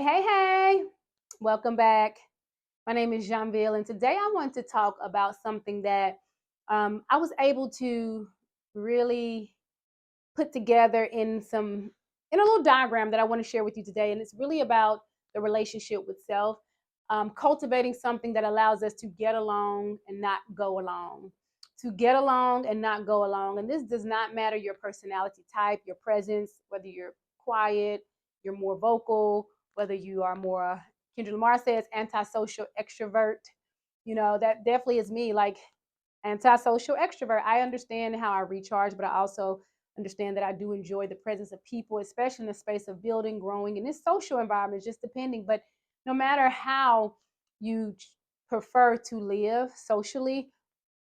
Hey. Welcome back. My name is Janville, and today I want to talk about something that I was able to really put together in a little diagram that I want to share with you today. And it's really about the relationship with self, cultivating something that allows us to get along and not go along. To get along and not go along. And this does not matter your personality type, your presence, whether you're quiet, you're more vocal, whether you are more, Kendra Lamar says, antisocial extrovert. That definitely is me. Like, antisocial extrovert. I understand how I recharge, but I also understand that I do enjoy the presence of people, especially in the space of building, growing in this social environment, just depending. But no matter how you prefer to live socially,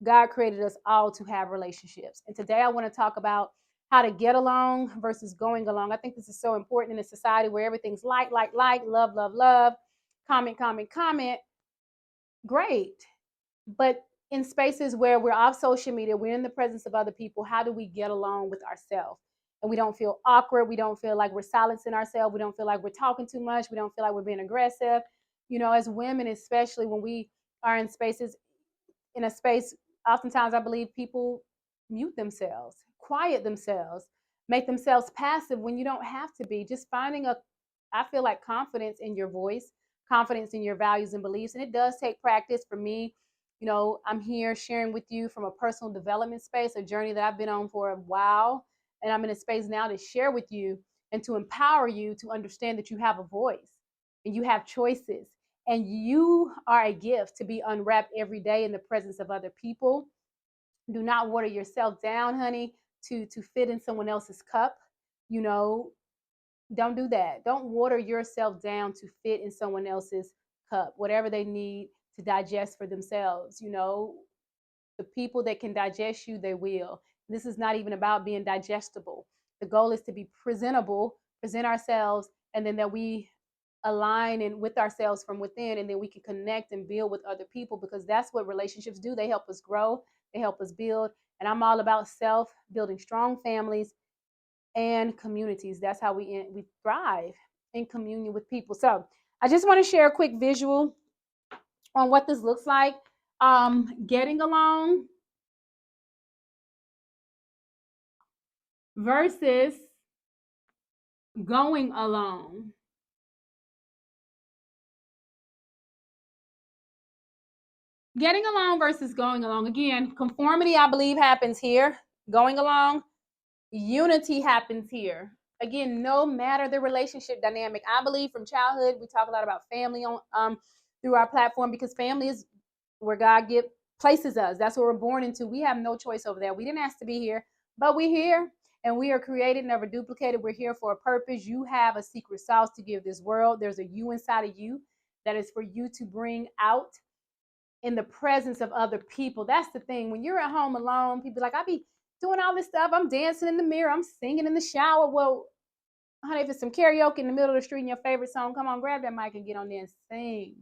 God created us all to have relationships. And today I want to talk about how to get along versus going along. I think this is so important in a society where everything's like, love, comment. Great. But in spaces where we're off social media, we're in the presence of other people, how do we get along with ourselves? And we don't feel awkward. We don't feel like we're silencing ourselves. We don't feel like we're talking too much. We don't feel like we're being aggressive. As women, especially when we are in spaces, in a space, oftentimes I believe people mute themselves, quiet themselves, make themselves passive when you don't have to be. Just finding I feel like confidence in your voice, confidence in your values and beliefs. And it does take practice for me. I'm here sharing with you from a personal development space, a journey that I've been on for a while. And I'm in a space now to share with you and to empower you to understand that you have a voice and you have choices and you are a gift to be unwrapped every day in the presence of other people. Do not water yourself down, honey, to fit in someone else's cup. You know, don't do that. Don't water yourself down to fit in someone else's cup, whatever they need to digest for themselves. The people that can digest you, they will. This is not even about being digestible. The goal is to be presentable, present ourselves, and then that we align and with ourselves from within, and then we can connect and build with other people, because that's what relationships do. They help us grow, they help us build. And I'm all about self, building strong families and communities. That's how we thrive in communion with people. So I just want to share a quick visual on what this looks like. Getting along versus going along. Getting along versus going along. Again, conformity, I believe, happens here. Going along, unity happens here. Again, no matter the relationship dynamic, I believe from childhood, we talk a lot about family on through our platform, because family is where God places us. That's what we're born into. We have no choice over that. We didn't ask to be here, but we're here, and we are created, never duplicated. We're here for a purpose. You have a secret sauce to give this world. There's a you inside of you that is for you to bring out in the presence of other people. That's the thing. When you're at home alone, people like, I be doing all this stuff. I'm dancing in the mirror. I'm singing in the shower. Well, honey, if it's some karaoke in the middle of the street and your favorite song, come on, grab that mic and get on there and sing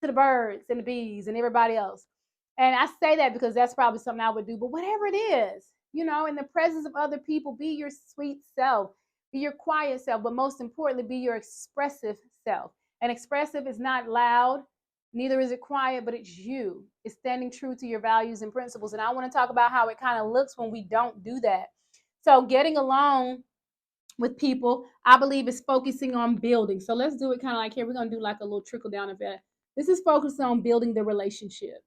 to the birds and the bees and everybody else. And I say that because that's probably something I would do. But whatever it is, in the presence of other people, be your sweet self, be your quiet self, but most importantly, be your expressive self. And expressive is not loud, neither is it quiet, but it's you. It's standing true to your values and principles. And I want to talk about how it kind of looks when we don't do that. So, getting along with people, I believe, is focusing on building. So let's do it kind of like here. We're going to do like a little trickle down effect. This is focused on building the relationships.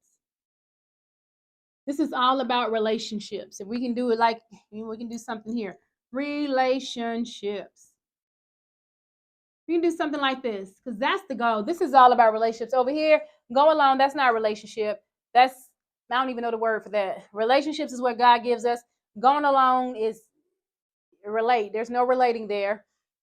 This is all about relationships. If we can do it like, we can do something here. Relationships. We can do something like this, because that's the goal. This is all about relationships. Over here, go along, that's not a relationship. I don't even know the word for that. Relationships is what God gives us. Going along is relate. There's no relating there.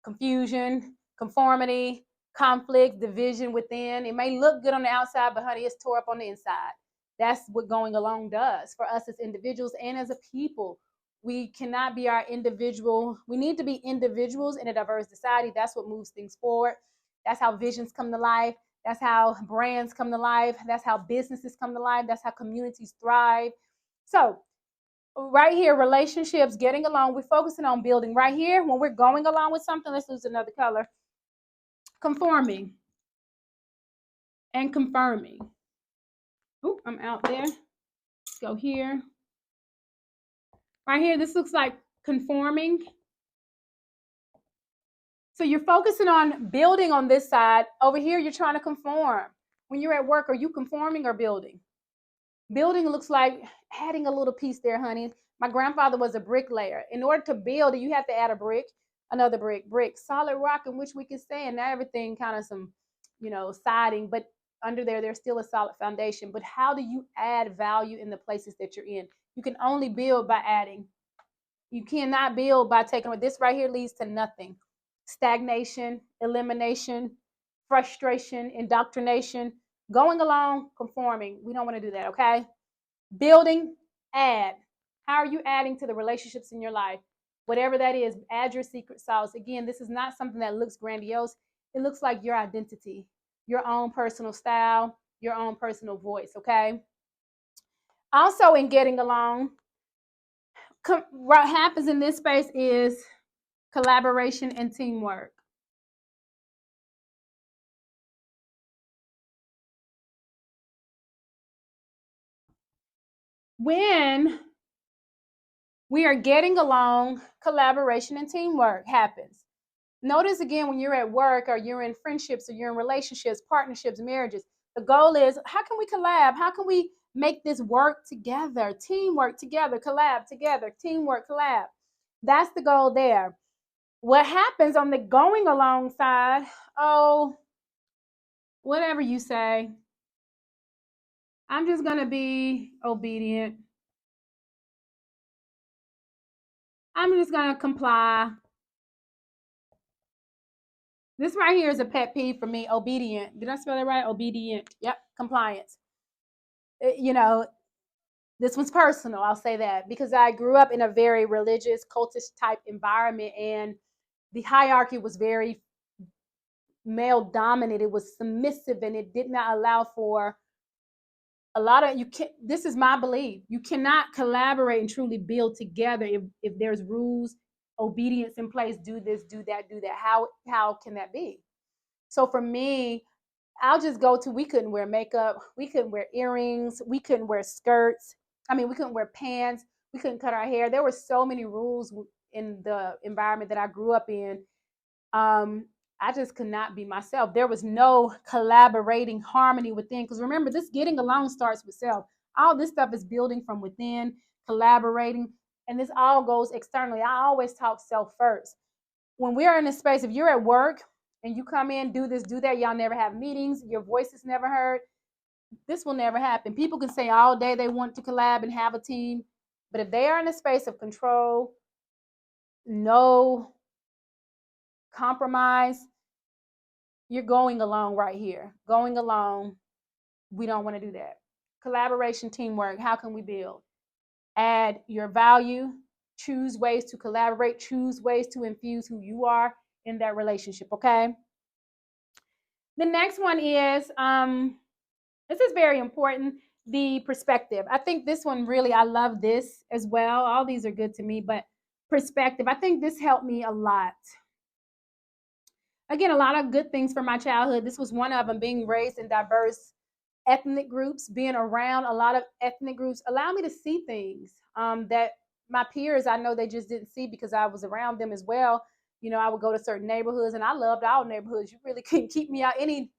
Confusion, conformity, conflict, division within. It may look good on the outside, but honey, it's tore up on the inside. That's what going along does for us as individuals and as a people. We cannot be our individual. We need to be individuals in a diverse society. That's what moves things forward. That's how visions come to life. That's how brands come to life. That's how businesses come to life. That's how communities thrive. So, right here, relationships, getting along, we're focusing on building. Right here, when we're going along with something, let's use another color. conforming and confirming. Oop, I'm out there. Let's go here. Right here, this looks like conforming. So you're focusing on building on this side. Over here, you're trying to conform. When you're at work, are you conforming or building? Building looks like adding a little piece there, honey. My grandfather was a bricklayer. In order to build, you have to add a brick, another brick, solid rock in which we can stand. Now everything kind of some, siding, but under there, there's still a solid foundation. But how do you add value in the places that you're in? You can only build by adding. You cannot build by taking away. This right here leads to nothing. Stagnation, elimination, frustration, indoctrination, going along, conforming. We don't want to do that, okay? Building, add. How are you adding to the relationships in your life? Whatever that is, add your secret sauce. Again, this is not something that looks grandiose. It looks like your identity, your own personal style, your own personal voice, okay? Also, in getting along, what happens in this space is collaboration and teamwork. When we are getting along, collaboration and teamwork happens. Notice again, when you're at work or you're in friendships or you're in relationships, partnerships, marriages, the goal is how can we collab? How can we make this work together? Teamwork together, collab together, teamwork, collab. That's the goal there. What happens on the going along side? Oh, whatever you say. I'm just going to be obedient. I'm just going to comply. This right here is a pet peeve for me. Obedient. Did I spell it right? Obedient. Yep. Compliance. This one's personal. I'll say that because I grew up in a very religious, cultist type environment, and the hierarchy was very male dominant. It was submissive, and it did not allow for a lot of you. Can This is my belief. You cannot collaborate and truly build together if there's rules, obedience in place. Do this, do that, do that. How can that be? So for me, I'll just go to we couldn't wear makeup, we couldn't wear earrings, we couldn't wear skirts. I mean, we couldn't wear pants, we couldn't cut our hair. There were so many rules in the environment that I grew up in. I just could not be myself. There was no collaborating harmony within. Because remember, this getting along starts with self. All this stuff is building from within, collaborating, and this all goes externally. I always talk self first. When we are in a space, if you're at work and you come in, do this, do that, y'all never have meetings, your voice is never heard, this will never happen. People can say all day they want to collab and have a team, but if they are in a space of control, no compromise, you're going along right here. Going along, we don't want to do that. Collaboration, teamwork, how can we build? Add your value, choose ways to collaborate, choose ways to infuse who you are in that relationship, okay? The next one is this is very important, the perspective. I think this one really, I love this as well. All these are good to me, but perspective, I think this helped me a lot. Again, a lot of good things from my childhood. This was one of them, being raised in diverse ethnic groups, being around a lot of ethnic groups, allow me to see things that my peers, I know they just didn't see because I was around them as well. I would go to certain neighborhoods, and I loved all neighborhoods. You really couldn't keep me out any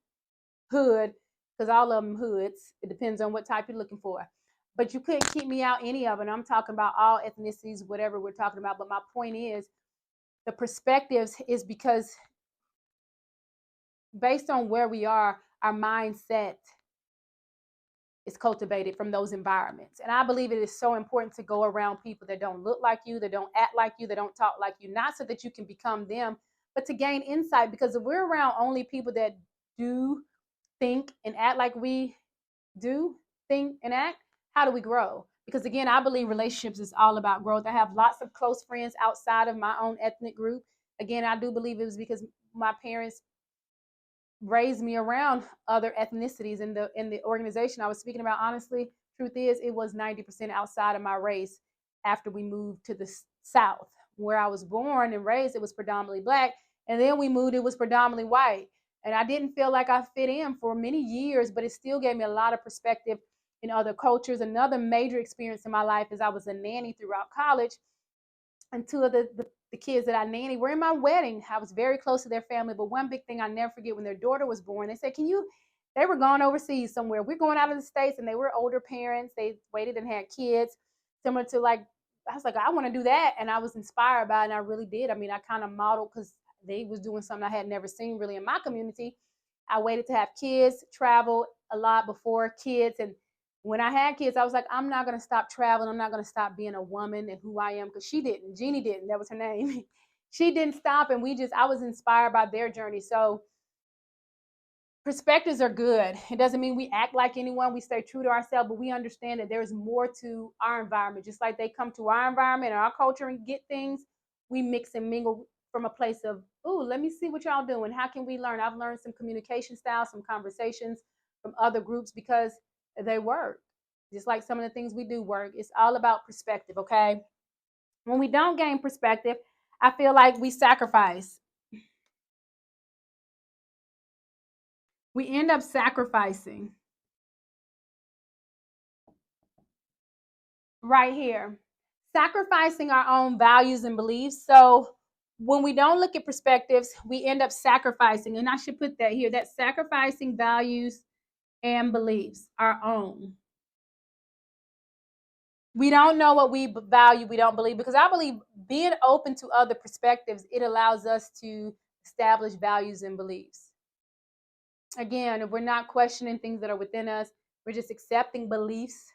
hood because all of them hoods. It depends on what type you're looking for. But you couldn't keep me out any of it. I'm talking about all ethnicities, whatever we're talking about. But my point is, the perspectives is because based on where we are, our mindset is cultivated from those environments. And I believe it is so important to go around people that don't look like you, that don't act like you, that don't talk like you, not so that you can become them, but to gain insight. Because if we're around only people that do think and act like we do think and act, how do we grow? Because again, I believe relationships is all about growth. I have lots of close friends outside of my own ethnic group. Again, I do believe it was because my parents raised me around other ethnicities in the organization I was speaking about. Honestly, truth is, it was 90% outside of my race after we moved to the South. Where I was born and raised, it was predominantly Black. And then we moved, it was predominantly white. And I didn't feel like I fit in for many years, but it still gave me a lot of perspective in other cultures. Another major experience in my life is I was a nanny throughout college, and two of the kids that I nanny were in my wedding. I was very close to their family, but one big thing I never forget, when their daughter was born, they said, "Can you?" They were going overseas somewhere. We're going out of the States, and they were older parents. They waited and had kids, similar to like, I was like, I want to do that, and I was inspired by it, and I really did. I mean, I kind of modeled because they was doing something I had never seen really in my community. I waited to have kids, travel a lot before kids, and when I had kids, I was like, I'm not going to stop traveling. I'm not going to stop being a woman and who I am, because she didn't. Jeannie didn't. That was her name. She didn't stop. And I was inspired by their journey. So perspectives are good. It doesn't mean we act like anyone. We stay true to ourselves, but we understand that there's more to our environment. Just like they come to our environment and our culture and get things, we mix and mingle from a place of, ooh, let me see what y'all doing. How can we learn? I've learned some communication styles, some conversations from other groups because they work. Just like some of the things we do work. It's all about perspective, okay? When we don't gain perspective, I feel like we sacrifice. We end up sacrificing right here, sacrificing our own values and beliefs. So when we don't look at perspectives, we end up sacrificing. And I should put that here, that sacrificing values and beliefs, our own. We don't know what we value, we don't believe, because I believe being open to other perspectives, it allows us to establish values and beliefs. Again, if we're not questioning things that are within us, we're just accepting beliefs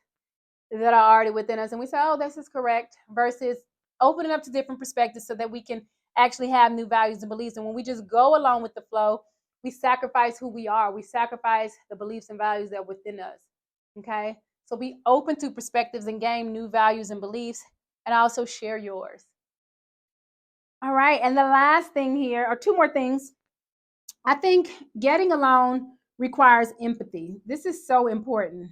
that are already within us, and we say, oh, this is correct, versus opening up to different perspectives so that we can actually have new values and beliefs. And when we just go along with the flow, we sacrifice who we are. We sacrifice the beliefs and values that are within us. Okay? So be open to perspectives and gain new values and beliefs, and also share yours. All right. And the last thing here, or two more things. I think getting along requires empathy. This is so important.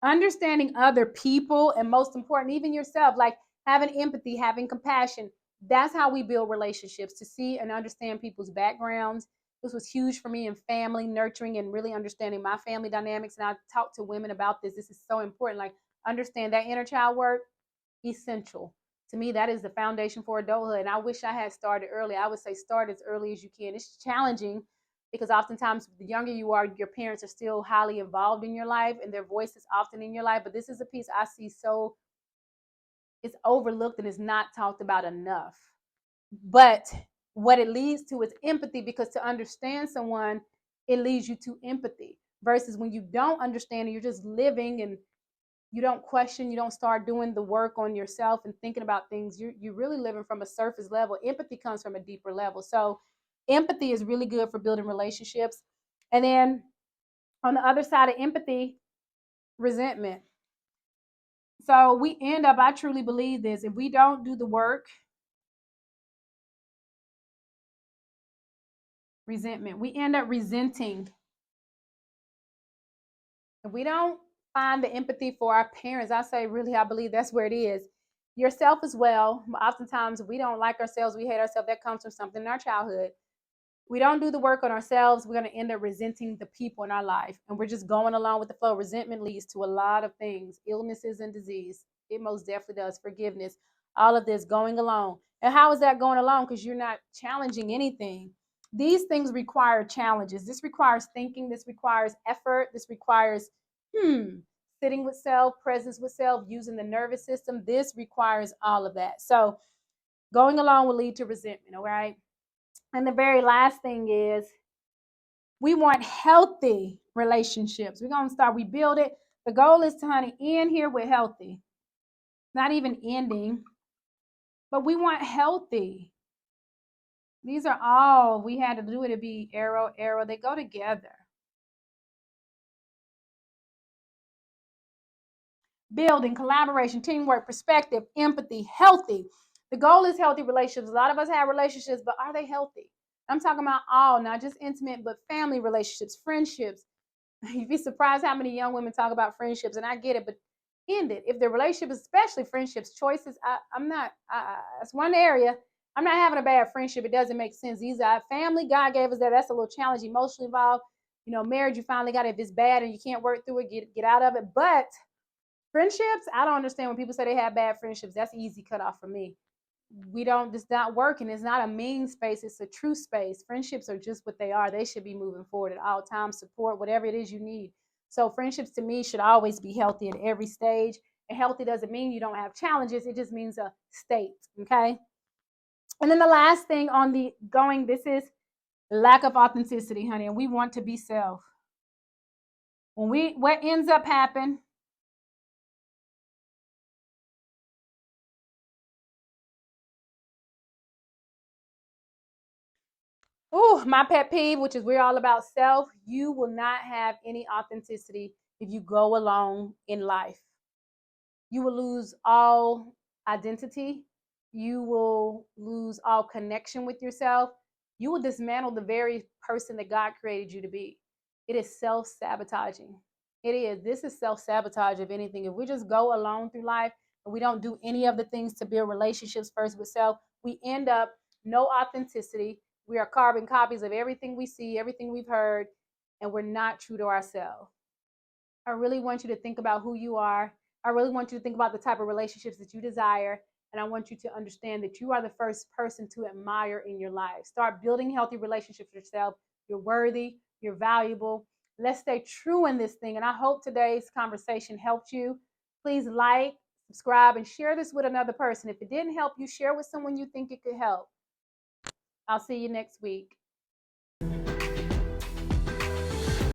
Understanding other people, and most important, even yourself, like having empathy, having compassion. That's how we build relationships, to see and understand people's backgrounds. This was huge for me in family nurturing and really understanding my family dynamics. And I talk to women about this. This is so important. Like, understand that inner child work, essential. To me, that is the foundation for adulthood. And I wish I had started early. I would say start as early as you can. It's challenging because oftentimes the younger you are, your parents are still highly involved in your life and their voice is often in your life. But this is a piece I see so it's overlooked and is not talked about enough. But what it leads to is empathy, because to understand someone, it leads you to empathy. Versus when you don't understand and you're just living and you don't question, you don't start doing the work on yourself and thinking about things, you're really living from a surface level. Empathy comes from a deeper level. So empathy is really good for building relationships. And then on the other side of empathy, resentment. So we end up, I truly believe this, if we don't do the work, resentment, we end up resenting. If we don't find the empathy for our parents, I say, really, I believe that's where it is. Yourself as well. Oftentimes, we don't like ourselves, we hate ourselves. That comes from something in our childhood. We don't do the work on ourselves, we're going to end up resenting the people in our life. And we're just going along with the flow. Resentment leads to a lot of things, illnesses and disease. It most definitely does. Forgiveness, all of this going along. And how is that going along? Because you're not challenging anything. These things require challenges. This requires thinking. This requires effort. This requires, sitting with self, presence with self, using the nervous system. This requires all of that. So going along will lead to resentment, all right? And the very last thing is we want healthy relationships. We're going to start, we build it. The goal is to, honey, end here with healthy. Not even ending, but we want healthy. These are all, we had to do it to be arrow, arrow. They go together. Building, collaboration, teamwork, perspective, empathy, healthy. The goal is healthy relationships. A lot of us have relationships, but are they healthy? I'm talking about all, not just intimate, but family relationships, friendships. You'd be surprised how many young women talk about friendships, and I get it, but end it. If the relationship, especially friendships, choices, I'm not. It's one area. I'm not having a bad friendship. It doesn't make sense. These are family. God gave us that. That's a little challenge, emotionally involved. Marriage, you finally got it. If it's bad and you can't work through it, get out of it. But friendships, I don't understand when people say they have bad friendships. That's easy cut off for me. We don't, it's not working. It's not a mean space. It's a true space. Friendships are just what they are. They should be moving forward at all times, support whatever it is you need. So friendships to me should always be healthy at every stage. And healthy doesn't mean you don't have challenges. It just means a state. Okay. And then the last thing on the going, this is lack of authenticity, honey. And we want to be self. What ends up happening. Oh, my pet peeve, which is we're all about self. You will not have any authenticity if you go alone in life. You will lose all identity. You will lose all connection with yourself. You will dismantle the very person that God created you to be. It is self sabotaging. It is. This is self sabotage, if anything. If we just go alone through life and we don't do any of the things to build relationships first with self, we end up no authenticity. We are carbon copies of everything we see, everything we've heard, and we're not true to ourselves. I really want you to think about who you are. I really want you to think about the type of relationships that you desire. And I want you to understand that you are the first person to admire in your life. Start building healthy relationships with yourself. You're worthy, you're valuable. Let's stay true in this thing. And I hope today's conversation helped you. Please like, subscribe, and share this with another person. If it didn't help you, share with someone you think it could help. I'll see you next week.